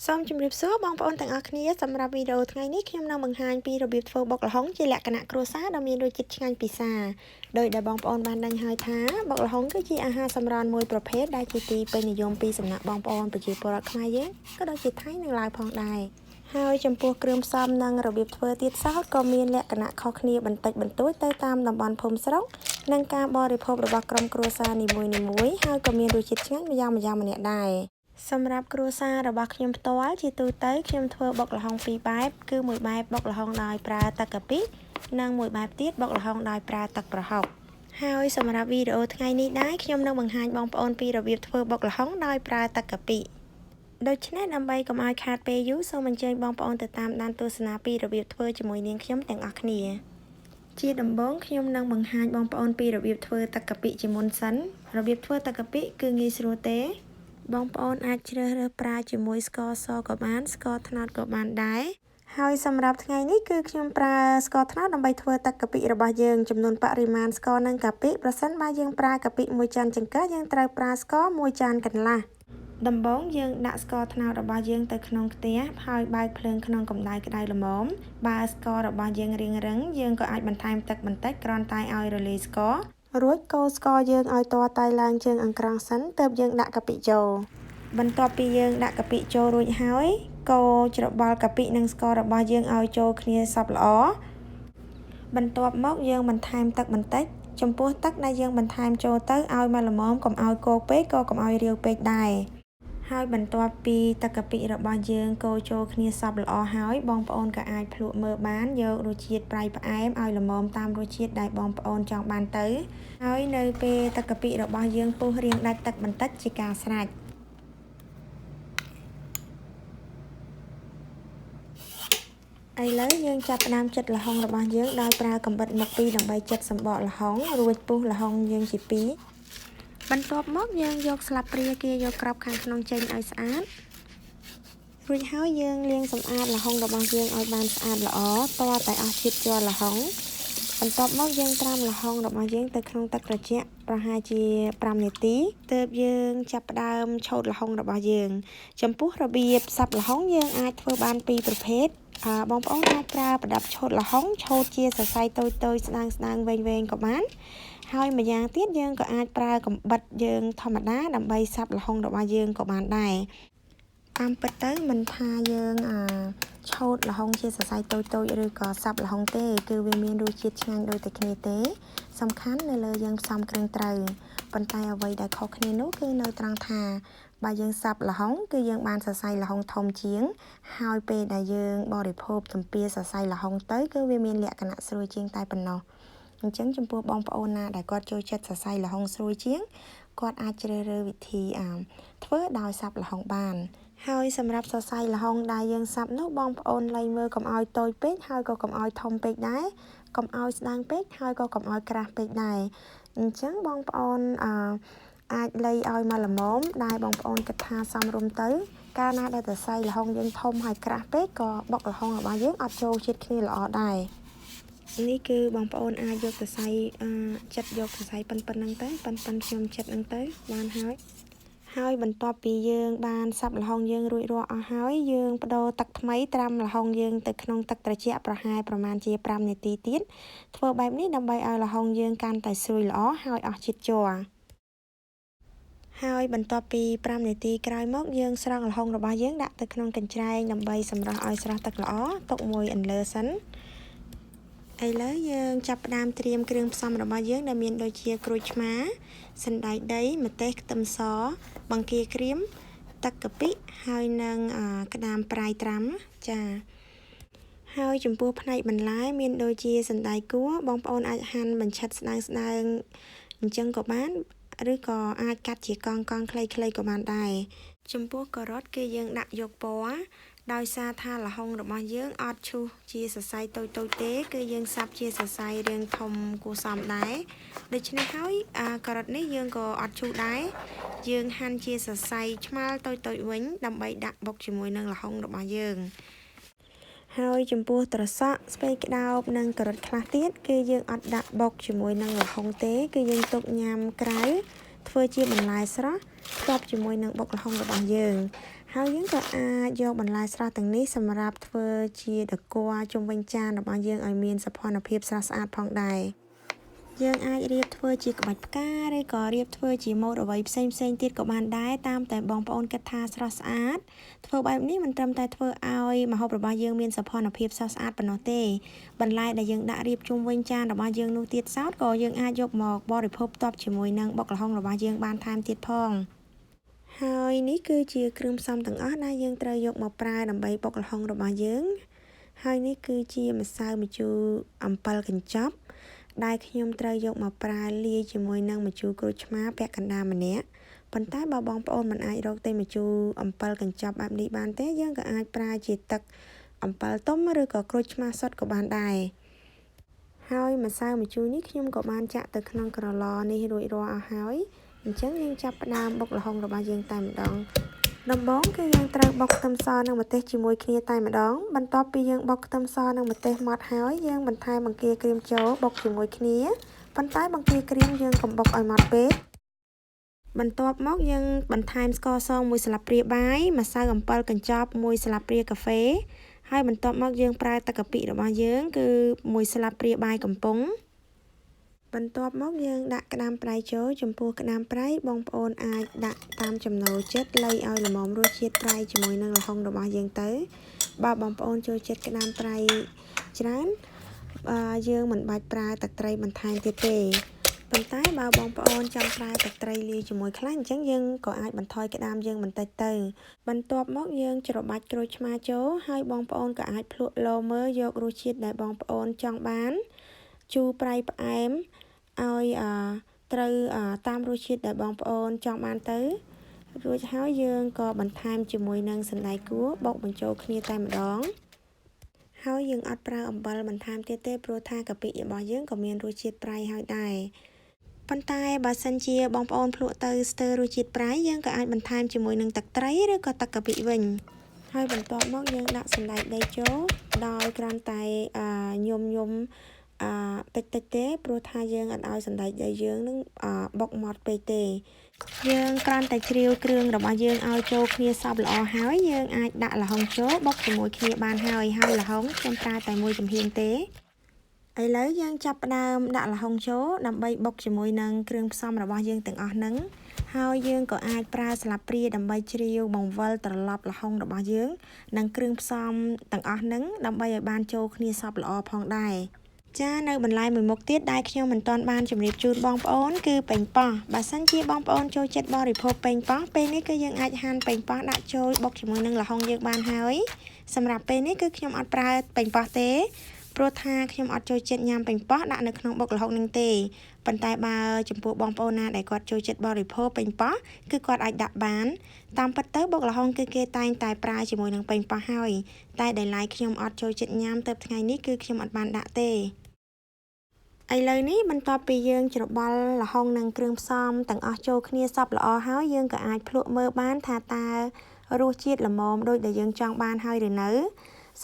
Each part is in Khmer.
សូមជម្រាបសួរបងប្អូនទាំងអស់គ្នាសម្រាប់វីដេអូថ្ងៃនេះខ្ញុំនឹងបង្ហាញពីរបៀបធ្វើបុកល្ហុងជាលក្ខណៈគ្រួសារដ៏មានរសជាតិឆ្ងាញ់ពិសាដោយដែលបងប្អូនបានដឹងហើយថាបុកល្ហុងគឺជាអាហារសម្រន់មួយប្រភេទដែលជាទីពេញនិយមពីសំណាក់បងប្អូនប្រជាពលរដ្ឋខ្មែរយើងក៏ដូចជាថៃនិងឡាវផងដែរហើយចំពោះគ្រឿងផ្សំនិងរបៀបធ្វើទៀតសោតក៏មានលក្ខណៈខុសគ្នាបន្តិចបន្តួចទៅតាមតំបន់ភូមិស្រុកនិងការបរិភោគរបស់ក្រុមគ្រួសារនីមួយៗហើយក៏មានរសជាតិឆ្ងាញ់ម្យ៉ាងម្នាក់ដែរសម្រាប់គ្រួសាររបស់ខ្ញុំផ្ទាល់ជាទូទៅខ្ញុំធ្វើបុកល្ហុងពីរបែបគឺមួយបែបបុកល្ហុងដោយប្រើទឹកកាពិនិងមួយបែបទៀតបុកល្ហុងដោយប្រើទឹកប្រហុកហើយសម្រាប់វីដេអូថ្ងៃនេះដែរខ្ញុំនឹងបង្ហាញបងប្អូនពីរបៀបធ្វើបុកល្ហុងដោយប្រើទឹកកាពិដូច្នេះដើម្បីកុំឲ្យខាតពេលយូរសូមអញ្ជើញបងប្អូនទៅតាមដានទស្សនាពីរបៀបធ្វើជាមួយនាងខ្ញុំទាំងអស់គ្នាជាដំបូងខ្ញុំនឹងបង្ហាញបងប្អូនពីរបៀបធ្វើទឹកកាពិជាមុនសិនរបៀបធ្វើទឹកកាពិគឺងាយស្រួលទេបងប្អូនអាចជ្រើសរើសប្រើជាមួយស្ករសក៏បានស្ករត្នោតក៏បានដែរហើយសម្រាប់ថ្ងៃនេះគឺខ្ញុំប្រើស្ករត្នោតដើម្បីធ្វើទឹកកាពិរបស់យើងចំនួនបរិមាណស្ករនិងកាពិប្រសិនបើយើងប្រើកាពិ1ចានចង្កឹះយើងត្រូវប្រើស្ករ1ចានកន្លះដំបូងយើងដាក់ស្ករត្នោតរបស់យើងទៅក្នុងខ្ទះហើយបើកភ្លើងក្នុងកម្ដៅក្ដៅល្មមបើស្កររបស់យើងរាងរឹងយើងក៏អាចបន្ថែមទឹកបន្តិចគ្រាន់តែឲ្យរលាយស្កររួចកូរស្ករយើងឲ្យទាល់តែឡើងជើងអង្ក្រងសិនទើបយើងដាក់កាពិចូលបន្ទាប់ពីយើងដាក់កាពិចូលរួចហើយកូរច្របល់កាពិនិងស្កររបស់យើងឲ្យចូលគ្នាសព្វល្អបន្ទាប់មកយើងបន្ថែមទឹកបន្តិចចំពោះទឹកដែលយើងបន្ថែមចូលទៅឲ្យមកល្មមកុំឲ្យគោកពេកក៏កុំឲ្យរាវពេកដែរហើយបន្ទាប់ពីទឹកកាពិរបស់យើងកូរចូលគ្នាសព្វល្អហើយបងប្អូនក៏អាចភ្លក្សមើលបានយករសជាតិប្រៃផ្អែមឲ្យល្មមតាមរសជាតិដែលបងប្អូនចង់បានទៅហើយនៅពេលទឹកកាពិរបស់យើងពុះរាងដាច់ទឹកបន្តិចជាការស្រេចឥឡូវយើងចាប់ផ្ដើមចិតល្ហុងរបស់យើងដោយប្រើកាំបិតមុខពីរដើម្បីចិតសម្បកល្ហុងរួចពុះល្ហុងយើងជាពីរបន្ទាប់មកយើងយកស្លាបព្រាគេយកក្របខាងក្នុងចេញឲ្យស្អាតរួចហើយយើងលាងសម្អាតល្ហុងរបស់យើងឲ្យបានស្អាតល្អទាល់តែអស់ជាតិជ័រល្ហុងបន្ទាប់មកយើងត្រាំល្ហុងរបស់យើងទៅក្នុងទឹកត្រជាក់ប្រហែលជា5នាទីទើបយើងចាប់ផ្ដើមឆូតល្ហុងរបស់យើងចំពោះរបៀបសាប់ល្ហុងយើងអាចធ្វើបានពីរប្រភេទបងប្អូនអាចប្រើប្រដាប់ឆូតល្ហុងឆូតជាសរសៃតូចៗស្ដើងៗវែងៗក៏បានហើយម្យ៉ាងទៀតយើងក៏អាចប្រើកាំបិតយើងធម្មតាដើម្បីសាប់ល្ហុងរបស់យើងក៏បានដែរតាមពិតទៅមិនថាយើងឆូតល្ហុងជាសរសៃតូចៗឬក៏សាប់ល្ហុងទេគឺវាមានរសជាតិឆ្ងាញ់ដូចតែគ្នាទេសំខាន់នៅលើយើងផ្សំគ្រឿងត្រូវប៉ុន្តែអ្វីដែលខុសគ្នានោះគឺនៅត្រង់ថាបើយើងសាប់ល្ហុងគឺយើងបានសរសៃល្ហុងធំជាងហើយពេលដែលយើងបរិភោគទំពាសរសៃល្ហុងទៅគឺវាមានលក្ខណៈស្រួយជាងតែប៉ុណ្ណោះអញ្ចឹងចំពោះបងប្អូនណាដែលគាត់ចូលចិត្តសរសៃល្ហុងស្រួយជាងគាត់អាចជ្រើសរើសវិធីធ្វើដោយសាប់ល្ហុងបានហើយសម្រាប់សរសៃល្ហុងដែលយើងសាប់នោះបងប្អូនលៃមើលកុំឲ្យតូចពេកហើយក៏កុំឲ្យធំពេកដែរកុំឲ្យស្ដើងពេកហើយក៏កុំឲ្យក្រាស់ពេកដែរអញ្ចឹងបងប្អូនអាចលៃឲ្យមកល្មមដែលបងប្អូនគិតថាសមរម្យទៅកាលណាដែលសរសៃល្ហុងយើងធំហើយក្រាស់ពេកក៏បុកល្ហុងរបស់យើងអត់ចូលជាតិគ្នាល្អដែរនេះគឺបងប្អូនអាចយកសរសៃចិត្តយកសរសៃប៉ុណ្្នឹងទៅប៉ុនខ្ញុំចិត្តហ្នឹងទៅបានហើយបន្ទាប់ពីយើងបានសាប់ល្ហុងយើងរួចរាល់អស់ហើយយើងបដូរទឹកថ្មីត្រាំល្ហុងយើងទៅក្នុងទឹកត្រជាក់ប្រមាណជា5នាទីទៀតធ្វើបែបនេះដើម្បីឲ្យល្ហុងយើងកាន់តែស្រួយល្អហើយអស់ជាតិជ័រហើយបន្ទាប់ពី5នាទីក្រោយមកយើងស្រង់ល្ហុងរបស់យើងដាក់ទៅក្នុងកញ្ច្រែងដើម្បីសម្រស់ឲ្យស្រស់ទឹកល្អទុកមួយអន្លើសិនឥឡូវយើងចាប់ផ្ដើមត្រៀមគ្រឿងផ្សំរបស់យើងដែលមានដូចជាក្រូចឆ្មាសណ្តែកដីម្ទេសខ្ទឹមសបង្គាក្រៀមទឹកកាពិហើយនិងក្តាមប្រៃត្រាំចាហើយចំពោះផ្នែកបន្លែមានដូចជាសណ្តែកគួរបងប្អូនអាចហាន់បញ្ឆិតស្ដើងអញ្ចឹងក៏បានឬក៏អាចកាត់ជាកង់ខ្លីៗក៏បានដែរចំពោះការ៉ុតគឺយើងដាក់យកពណ៌ដោយសារថាល្ហុងរបស់យើងអត់ឈូសជាសរសៃតូចទេគឺយើងសាប់ជាសរសៃរាងធំគួរសមដែរដូច្នេះហើយការ៉ុតនេះយើងក៏អត់ឈូសដែរយើងហាន់ជាសរសៃឆ្មាលតូចវិញដើម្បីដាក់បុកជាមួយនឹងល្ហុងរបស់យើងហើយចំពោះត្រសក់ស្ពៃក្តោបនិងការ៉ុតខ្លះទៀតគឺយើងអត់ដាក់បុកជាមួយនឹងល្ហុងទេគឺយើងទុកញ៉ាំក្រៅធ្វើជាបន្លែស្រស់ផ្ទាប់ជាមួយនឹងបុកល្ហុងរបស់យើងហ ហើយយើងក៏អាចយកបន្លែស្រស់ទាំងនេះសម្រាប់ធ្វើជាដង្កល់ជុំវិញចានរបស់យើងឲ្យមានសោភ័ណភាពស្រស់ស្អាតផងដែរយើងអាចរៀបធ្វើជាក្បាច់ផ្កាឬក៏រៀបធ្វើជាម៉ូដអ្វីផ្សេងទៀតក៏បានដែរតាមតែបងប្អូនគិតថាស្រស់ស្អាតធ្វើបែបនេះមិនត្រឹមតែធ្វើឲ្យម្ហូបរបស់យើងមានសោភ័ណភាពស្រស់ស្អាតប៉ុណ្ណោះទេបន្លែដែលយើងដាក់រៀបជុំវិញចានរបស់យើងនោះទៀតសោតក៏យើងអាចយកមកបរិភោគផ្ទាប់ជាមួយនឹងបុកល្ហុងរបស់យើងបានថែមទៀតផងហើយនេះគឺជាគ្រឿងផ្សំទាំងអស់ដែលយើងត្រូវយកមកប្រើដើម្បីបុកល្ហុងរបស់យើងហើយនេះគឺជាម្សៅម្ជូរអំពិលកញ្ចប់ដែលខ្ញុំត្រូវយកមកប្រើលាយជាមួយនឹងម្ជូរក្រូចឆ្មាពាក់កណ្ដាលម្នាក់ប៉ុន្តែបើបងប្អូនមិនអាចរកទិញម្ជូរអំពិលកញ្ចប់បែបនេះបានទេយើងក៏អាចប្រើជាទឹកអំពិលទុំឬក៏ក្រូចឆ្មាសុទ្ធក៏បានដែរហើយម្សៅម្ជូរនេះខ្ញុំក៏បានចាក់ទៅក្នុងក្រឡនេះរួចរាល់អស់ហើយអញ្ចឹងយើងចាប់ផ្ដើមបុកល្ហុងរបស់យើងតែម្ដងដំបូងគឺយើងត្រូវបុកខ្ទឹមសនិងម្ទេសជាមួយគ្នាតែម្ដងបន្ទាប់ពីយើងបុកខ្ទឹមសនិងម្ទេសម៉ត់ហើយយើងបន្ថែមបង្គាក្រៀមចូលបុកជាមួយគ្នាប៉ុន្តែបង្គាក្រៀមយើងកុំបុកឲ្យម៉ត់ពេកបន្ទាប់មកយើងបន្ថែមស្ករស1ស្លាបព្រាបាយម្សៅអំពិលកញ្ចប់1ស្លាបព្រាកាហ្វេហើយបន្ទាប់មកយើងប្រើទឹកកាពិរបស់យើងគឺ1ស្លាបព្រាបាយកំប៉ុងបន្ទាប់មកយើងដាក់ក្តាមប្រៃចូលចំពោះក្តាមប្រៃបងប្អូនអាចដាក់តាមចំណូលចិត្តលៃឲ្យល្មមរសជាតិប្រៃជាមួយនឹងល្ហុងរបស់យើងទៅបើបងប្អូនចូលចិត្តក្តាមប្រៃច្រើនយើងមិនបាច់ប្រើទឹកត្រីបន្ថែមទៀតទេប៉ុន្តែបើបងប្អូនចង់ប្រើទឹកត្រីលាយជាមួយខ្លះអញ្ចឹងយើងក៏អាចបន្ថយក្តាមយើងបន្តិចទៅបន្ទាប់មកយើងច្របាច់ក្រូចឆ្មាចូលហើយបងប្អូនក៏អាចភ្លក្សឡូមើលយករសជាតិដែលបងប្អូនចង់បានជូរប្រៃផ្អែមឲ្យត្រូវតាមរសជាតិដែលបងប្អូនចង់បានទៅរួចហើយយើងក៏បន្ថែមជាមួយនឹងសណ្តែកគួរបុកបញ្ចូលគ្នាតែម្ដងហើយយើងអត់ប្រើអំបិលបន្ថែមទៀតទេព្រោះថាកាពិរបស់យើងក៏មានរសជាតិប្រៃហើយដែរប៉ុន្តែបើសិនជាបងប្អូនភ្លក្សទៅស្ទើររសជាតិប្រៃយើងក៏អាចបន្ថែមជាមួយនឹងទឹកត្រីឬក៏ទឹកកាពិវិញហើយបន្ទាប់មកយើងដាក់សណ្តែកដីចូលដោយគ្រាន់តែញុំតិចទេព្រោះថាយើងអត់ឲ្យសណ្តែកដីយើងនឹងបុកម៉ត់ពេកទេយើងគ្រាន់តែជ្រាវគ្រឿងរបស់យើងឲ្យចូលគ្នាសព្វល្អហើយយើងអាចដាក់ល្ហុងចូលបុកជាមួយគ្នាបានហើយល្ហុងខ្ញុំប្រើតែមួយចំហៀងទេឥឡូវយើងចាប់ផ្ដើមដាក់ល្ហុងចូលដើម្បីបុកជាមួយនឹងគ្រឿងផ្សំរបស់យើងទាំងអស់ហ្នឹងហើយយើងក៏អាចប្រើស្លាបព្រាដើម្បីជ្រាវបង្វិលត្រឡប់ល្ហុងរបស់យើងនិងគ្រឿងផ្សំទាំងអស់ហ្នឹងដើម្បីឲ្យបានចូលគ្នាសព្វល្អផងដែរចានៅបន្លែមួយមុខទៀតដែលខ្ញុំមិនទាន់បានជម្រាបជូនបងប្អូនគឺប៉េងប៉ោះបើសិនជាបងប្អូនចូលចិត្តបរិភោគប៉េងប៉ោះពេលនេះគឺយើងអាចហាន់ប៉េងប៉ោះដាក់ចូលបុកជាមួយនឹងល្ហុងយើងបានហើយសម្រាប់ពេលនេះគឺខ្ញុំអត់ប្រើប៉េងប៉ោះទេព្រោះថាខ្ញុំអត់ចូលចិត្តញ៉ាំប៉េងប៉ោះដាក់នៅក្នុងបុកល្ហុងនឹងទេប៉ុន្តែបើចំពោះបងប្អូនណាដែលគាត់ចូលចិត្តបរិភោគប៉េងប៉ោះគឺគាត់អាចដាក់បានតាមពិតទៅបុកល្ហុងគឺគេតែងតែប្រើជាមួយនឹងប៉េងប៉ោះហើយតែដែលឡៃខ្ញុំអត់ចូលចិត្តញ៉ាំទៅថ្ងៃនេះគឺខ្ញុំអត់បានដាក់ទេឥឡូវនេះបន្ទាប់ពីយើងច្របល់ល្ហុងនិងគ្រឿងផ្សំទាំងអស់ចូលគ្នាសព្វល្អហើយយើងក៏អាចភ្លក្សមើលបានថាតើរសជាតិល្មមដូចដែលយើងចង់បានហើយឬនៅ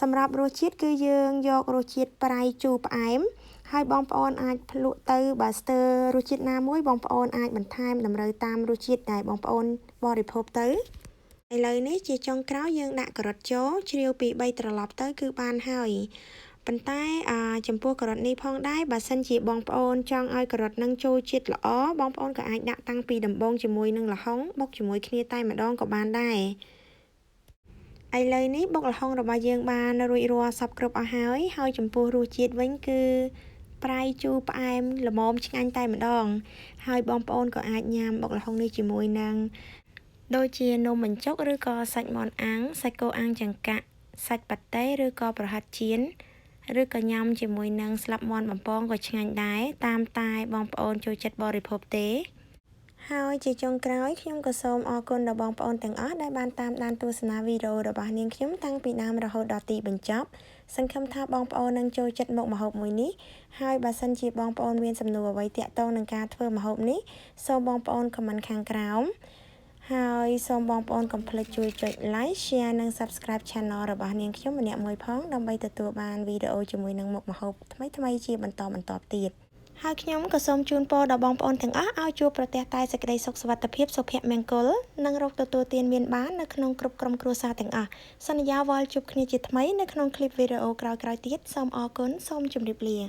សម្រាប់រសជាតិគឺយើងយករសជាតិប្រៃជូរផ្អែមហើយបងប្អូនអាចភ្លក្សទៅបើស្ទើររសជាតិណាមួយបងប្អូនអាចបន្ថែមតម្រូវតាមរសជាតិដែលបងប្អូនបរិភោគទៅឥឡូវនេះជាចុងក្រោយយើងដាក់ការ៉ុតចូលជ្រាវពី3ត្រឡប់ទៅគឺបានហើយប៉ុន្តែចំពោះការ៉ុតនេះផងដែរបើសិនជាបងប្អូនចង់ឲ្យការ៉ុតនឹងចូលជាតិល្អបងប្អូនក៏អាចដាក់តាំងពីដំបូងជាមួយនឹងល្ហុងបុកជាមួយគ្នាតែម្ដងក៏បានដែរឥឡូវនេះបុកល្ហុងរបស់យើងបានរួចរាល់សព្វគ្រប់អស់ហើយចំពោះរសជាតិវិញគឺប្រៃជូរផ្អែមល្មមឆ្ងាញ់តែម្ដងហើយបងប្អូនក៏អាចញ៉ាំបុកល្ហុងនេះជាមួយនឹងដូចជានំបញ្ចុកឬក៏សាច់មាន់អាំងសាច់គោអាំងចង្កាក់សាច់ប៉ាតេឬក៏ប្រហិតចៀនឬក៏ញ៉ាំជាមួយនឹងស្លាប់មាន់បំពងក៏ឆ្ងាញ់ដែរតាមតែបងប្អូនចូលចិត្តបរិភោគទេហើយជាចុងក្រោយខ្ញុំក៏សូមអរគុណដល់បងប្អូនទាំងអស់ដែលបានតាមដានទស្សនាវីដេអូរបស់នាងខ្ញុំតាំងពីដើមរហូតដល់ទីបញ្ចប់សង្ឃឹមថាបងប្អូននឹងចូលចិត្តមុខម្ហូបមួយនេះហើយបើសិនជាបងប្អូនមានសំណួរអ្វីទាក់ទងនឹងការធ្វើម្ហូបនេះសូមបងប្អូនខមមិនខាងក្រោមហើយសូមបងប្អូនកុំភ្លេចជួយចុច like share និង subscribe channel របស់នាងខ្ញុំម្នាក់មួយផងដើម្បីទទួលបានវីដេអូជាមួយនឹងមុខម្ហូបថ្មីៗជាបន្តទៀត ហើយខ្ញុំក៏សូមជូនពរដល់បងប្អូនទាំងអស់ឲ្យជួបប្រទះតែសេចក្តីសុខសុវត្ថិភាពសុភមង្គលនិងរកទទួលទានមានបាននៅក្នុងគ្រប់ក្រុមគ្រួសារទាំងអស់សន្យាវល់ជួបគ្នាជាថ្មីនៅក្នុងคลิปវីដេអូក្រោយៗទៀតសូមអរគុណសូមជម្រាបលា